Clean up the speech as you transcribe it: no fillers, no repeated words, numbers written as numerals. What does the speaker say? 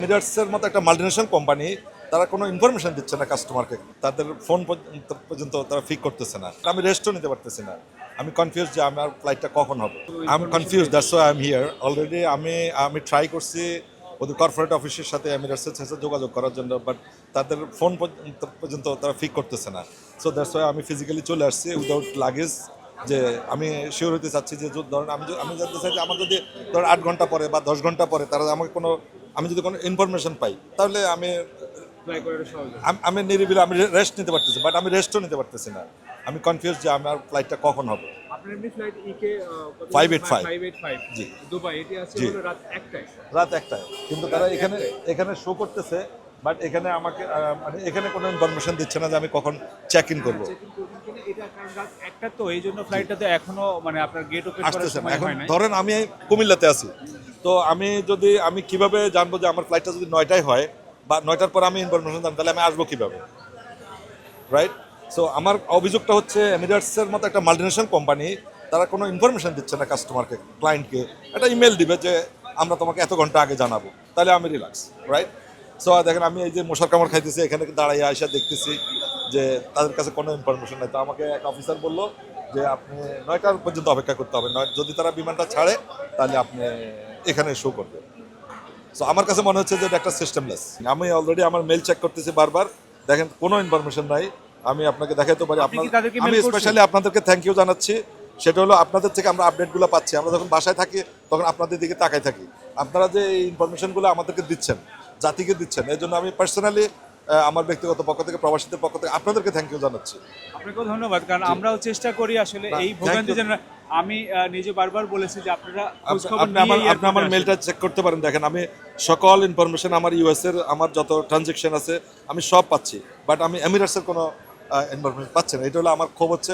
এমিরেটসের মতো একটা multinational company তারা কোনো ইনফরমেশন দিচ্ছে না কাস্টমারকে, তাদের ফোন পর্যন্ত তারা পিক করতেছে না। আমি রেস্টও নিতে পারতেছি না। আমি কনফিউজ যে আমার ফ্লাইটটা কখন হবে। I am confuse, that's why I am here. Already আমি ট্রাই করছি ওদের কর্পোরেট অফিসের সাথে এমিরেটসের সাথে যোগাযোগ করার জন্য, বাট তাদের ফোন পর্যন্ত তারা পিক করতেছে না। সো দ্যাটস ওয়াই আমি ফিজিক্যালি চলে আসছি উইদাউট লাগেজ, যে আমি শিওর হতে চাচ্ছি যে ধরেন আমি জানতে চাই যে আমার যদি ধরেন 8 ঘন্টা পরে বা 10 ঘন্টা পরে তারা আমাকে আমি যদি কোনো ইনফরমেশন পাই, তাহলে আমি নিরিবিলি আমি রেস্ট নিতে পারতেছি, বাট আমি রেস্টও নিতে পারতেছি না। আমি কনফিউজ যে আমার ফ্লাইটটা কখন হবে। আপনার এমনি ফ্লাইট ইকে 585 জি দুবাই এটি আছে জি। হলো রাত 1টায়। রাত 1টায়, কিন্তু তারা এখানে শো করতেছে, বাট এখানে আমাকে মানে এখানে কোনো ইনফরমেশন দিচ্ছে না যে আমি কখন চেক ইন করবো। চেকিং করবেন কিনা এটা কারণ রাত 1টা, তো এই জন্য ফ্লাইটটাতে এখনো মানে আপনার গেট ওপেন করার আসতেছে না। সময় এখন হয় নাই। ধরেন আমি কুমিল্লাতে আছি, তো আমি কিভাবে জানবো যে আমার ফ্লাইটটা যদি 9টায় হয় বা 9টার পর আমি ইনফরমেশন জানবো, তাহলে আমি আসবো কিভাবে, রাইট? সো আমার অভিযোগটা হচ্ছে এমিরেটসের মতো একটা মাল্টিনেশনাল কোম্পানি তারা কোনো ইনফরমেশন দিচ্ছে না কাস্টমারকে, ক্লায়েন্টকে। একটা ইমেল দিবে যে আমরা তোমাকে এত ঘন্টা আগে জানাবো, তাহলে আমি রিল্যাক্স, রাইট? সো দেখেন আমি এই যে মশার কামড় খাইতেছি, এখানে দাঁড়াইয়া এসে দেখতেছি যে তাদের কাছে কোনো ইনফরমেশন নেই। তো আমাকে এক অফিসার বললো যে আপনি 9টার পর্যন্ত অপেক্ষা করতে হবে, যদি তারা বিমানটা ছাড়ে তাহলে আপনি এখানে শো করবে। সো আমার কাছে মনে হচ্ছে যে এটা একটা সিস্টেমলেস। আমি অলরেডি আমার মেল চেক করতেছি বারবার, দেখেন কোনো ইনফরমেশন নাই। আমি আপনাকে দেখাইতে পারি, আপনি কি তাদেরকে আমি mail করছেন? স্পেশালি আপনাদেরকে থ্যাংক ইউ জানাচ্ছি। সেটা হলো আপনাদের থেকে আমরা আপডেটগুলো পাচ্ছি। আমরা যখন বাসায় থাকি তখন আপনাদের দিকে তাকাই থাকি। আপনারা যে এই ইনফরমেশনগুলো আমাদেরকে দিচ্ছেন, জাতিকে দিচ্ছেন, এই জন্য আমি পার্সোনালি আমার ব্যক্তিগত পক্ষ থেকে, প্রবাসীদের পক্ষ থেকে আপনাদেরকে থ্যাংক ইউ জানাচ্ছি। আপনাকেও ধন্যবাদ, কারণ আমরাও চেষ্টা করি আসলে না, এই thank ভোগান্তি you. যেন নিজে বারবার বলবার বলেছি যে আপনারা খোঁজ খবর আপনি আমার মেলটা চেক করতে পারেন, দেখেন আমি সকল ইনফরমেশন আমার ইউএস এর আমার যত ট্রানজেকশন আছে আমি সব পাচ্ছি, বাট আমি এমিরেটসের কোনো ইনফরমেশন পাচ্ছি না। এটা হলো আমার ক্ষোভ হচ্ছে।